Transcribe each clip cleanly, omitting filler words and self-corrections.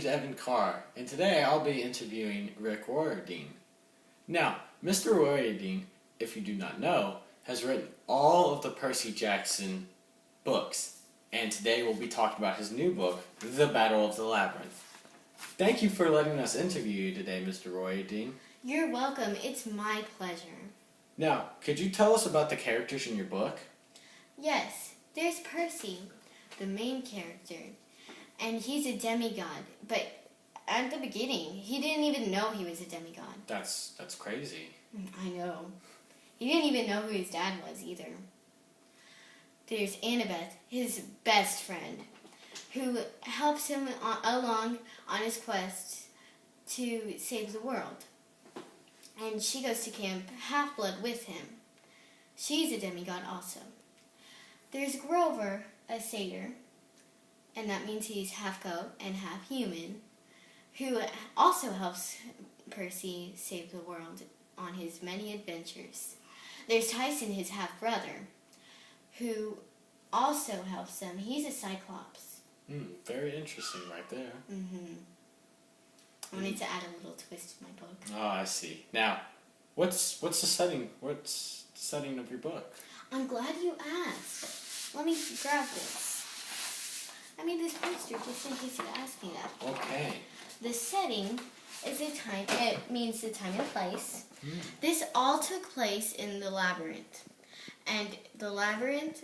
name's Evan Carr, and today I'll be interviewing Rick Royardeen. Now, Mr. Royardeen, if you do not know, has written all of the Percy Jackson books, and today we'll be talking about his new book, The Battle of the Labyrinth. Thank you for letting us interview you today, Mr. Royardeen. You're welcome. It's my pleasure. Now, could you tell us about the characters in your book? Yes, there's Percy, the main character, and he's a demigod, but at the beginning, he didn't even know he was a demigod. That's crazy. I know. He didn't even know who his dad was either. There's Annabeth, his best friend, who helps him along on his quest to save the world. And she goes to Camp Half-Blood with him. She's a demigod also. There's Grover, a satyr, and that means he's half goat and half human, who also helps Percy save the world on his many adventures. There's Tyson, his half-brother, who also helps them. He's a cyclops. Very interesting right there. I wanted to add a little twist to my book. Oh, I see. Now, what's the setting? What's the setting of your book? I'm glad you asked. Let me grab this. I made this poster just in case you asked me that. Okay. The setting is it means the time and place. This all took place in the labyrinth. And the labyrinth,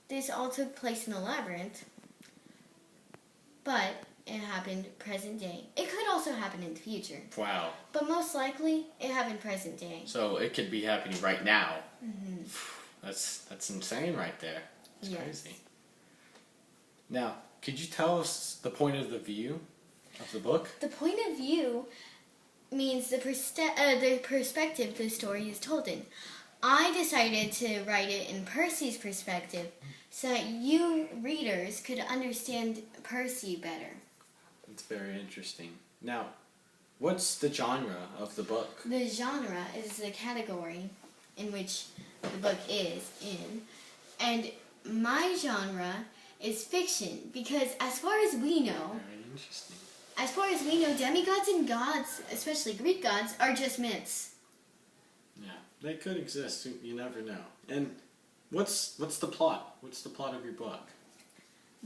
this all took place in the labyrinth, but it happened present day. It could also happen in the future. Wow. But most likely, it happened present day. So it could be happening right now. That's insane right there. It's crazy. Now, could you tell us the point of the view of the book? The point of view means the perspective the story is told in. I decided to write it in Percy's perspective so that you readers could understand Percy better. It's very interesting. Now, what's the genre of the book? The genre is the category in which the book is in. And my genre is fiction because as far as we know, Very interesting. as far as we know, demigods and gods, especially Greek gods, are just myths. Yeah, they could exist. You never know. And what's the plot? What's the plot of your book?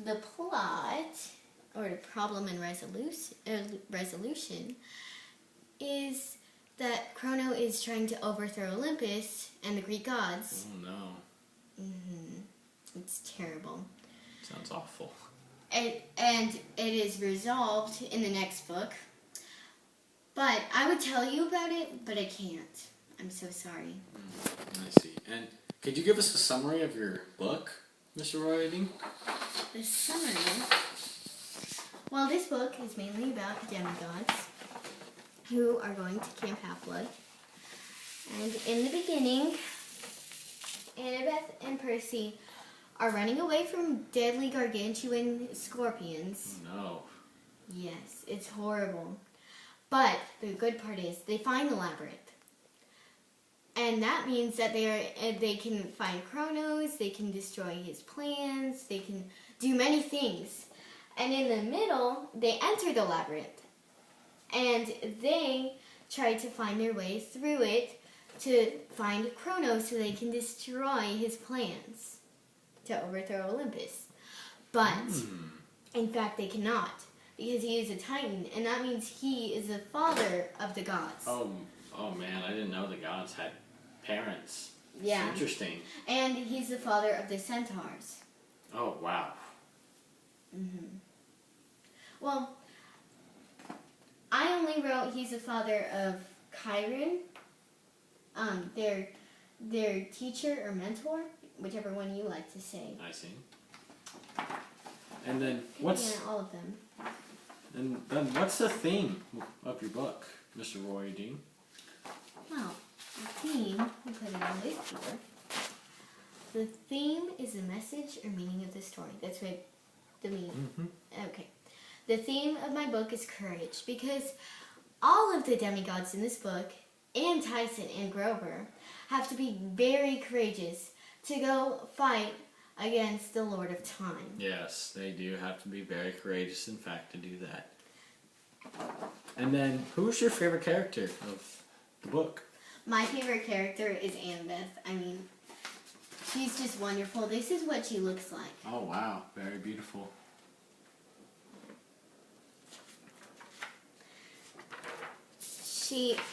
The plot, or the problem and resolution, is that Chrono is trying to overthrow Olympus and the Greek gods. Oh no. It's terrible. Sounds awful. And it is resolved in the next book. But I would tell you about it, but I can't. I'm so sorry. I see. And could you give us a summary of your book, Mr. Royardeen? The summary. Well, this book is mainly about the demigods who are going to Camp Half-Blood. And in the beginning, Annabeth and Percy are running away from deadly gargantuan scorpions. No. Yes, it's horrible. But the good part is they find the labyrinth. And that means that they can find Kronos, they can destroy his plans, they can do many things. And in the middle, they enter the labyrinth. And they try to find their way through it to find Kronos so they can destroy his plans to overthrow Olympus. But, in fact, they cannot. Because he is a Titan, and that means he is the father of the gods. Oh man, I didn't know the gods had parents. Yeah. It's interesting. And he's the father of the centaurs. Oh, wow. Well, I only wrote he's the father of Chiron, their teacher or mentor, whichever one you like to say. I see. And then Yeah, all of them. what's the theme of your book, Mr. Royardeen? Well, the theme, we put it on this paper. The theme is the message or meaning of the story. That's what the meaning. Okay. The theme of my book is courage, because all of the demigods in this book, and Tyson and Grover, have to be very courageous to go fight against the Lord of Time. Yes, they do have to be very courageous, in fact, to do that. And then, who's your favorite character of the book? My favorite character is Annabeth. I mean, she's just wonderful. This is what she looks like. Oh, wow. Very beautiful.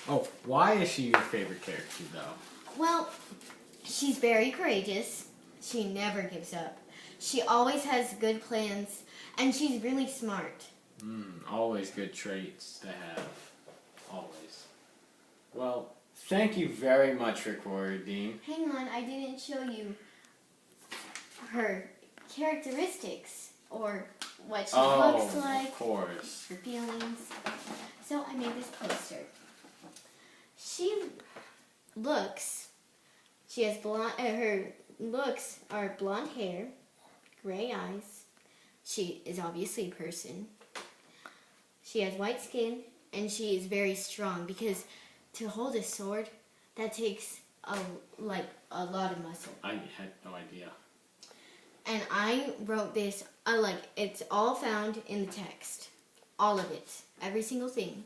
Oh, why is she your favorite character, though? Well, she's very courageous. She never gives up. She always has good plans, and she's really smart. Always good traits to have. Always. Well, thank you very much, Rick Dean. Hang on, I didn't show you her characteristics, or what she looks like. Of course. Her feelings. So I made this poster. She has blonde, her looks are blonde hair, gray eyes. She is obviously a person. She has white skin, and she is very strong, because to hold a sword, that takes a lot of muscle. I had no idea. And I wrote this, it's all found in the text. All of it. Every single thing.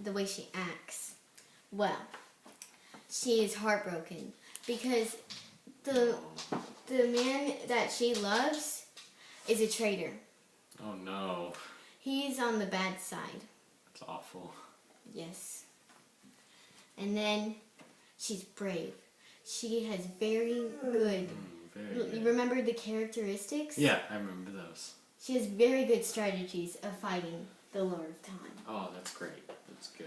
The way she acts. Well, she is heartbroken because the man that she loves is a traitor. Oh no. He's on the bad side. That's awful. Yes. And then she's brave. She has very good. You remember the characteristics? Yeah, I remember those. She has very good strategies of fighting the Lord of Time. Oh, that's great. That's good.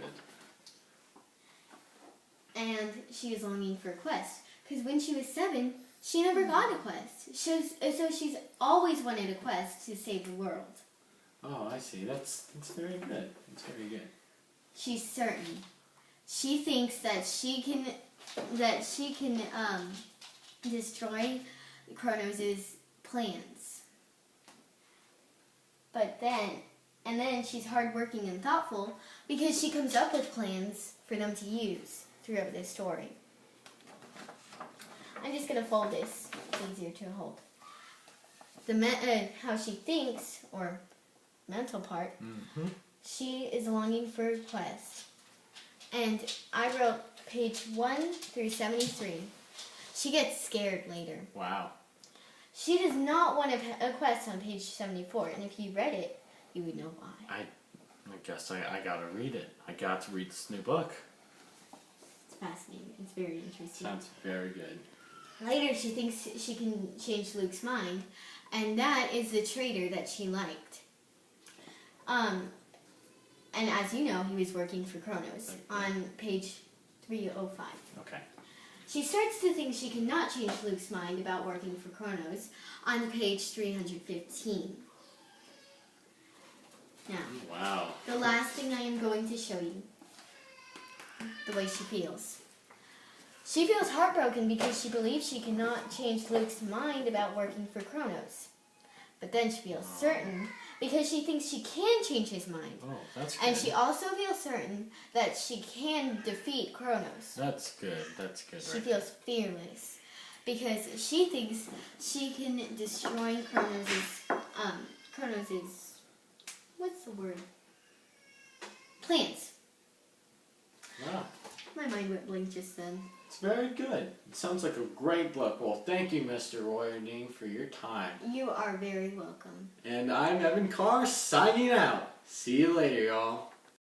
And she is longing for a quest. Because when she was 7, she never got a quest. So she's always wanted a quest to save the world. Oh, I see. That's very good. That's very good. She's certain. She thinks that she can destroy Kronos' plans. But then she's hardworking and thoughtful because she comes up with plans for them to use throughout this story. I'm just going to fold this. It's easier to hold. How she thinks, or mental part, she is longing for a quest. And I wrote page 1 through 73. She gets scared later. Wow. She does not want a quest on page 74, and if you read it, you would know why. I guess I gotta read it. I got to read this new book. It's fascinating. It's very interesting. Sounds very good. Later, she thinks she can change Luke's mind, and that is the traitor that she liked. And as you know, he was working for Kronos on page 305. Okay. She starts to think she cannot change Luke's mind about working for Kronos on page 315. Now, wow. The last thing I am going to show you, the way she feels. She feels heartbroken because she believes she cannot change Luke's mind about working for Kronos. But then she feels certain because she thinks she can change his mind. Oh, that's good. And she also feels certain that she can defeat Kronos. That's good. That's good. She feels fearless because she thinks she can destroy Kronos's, what's the word? Plans. Wow. My mind went blank just then. It's very good. It sounds like a great book. Well, thank you, Mr. Royerding, for your time. You are very welcome. And I'm Evan Carr, signing out. See you later, y'all.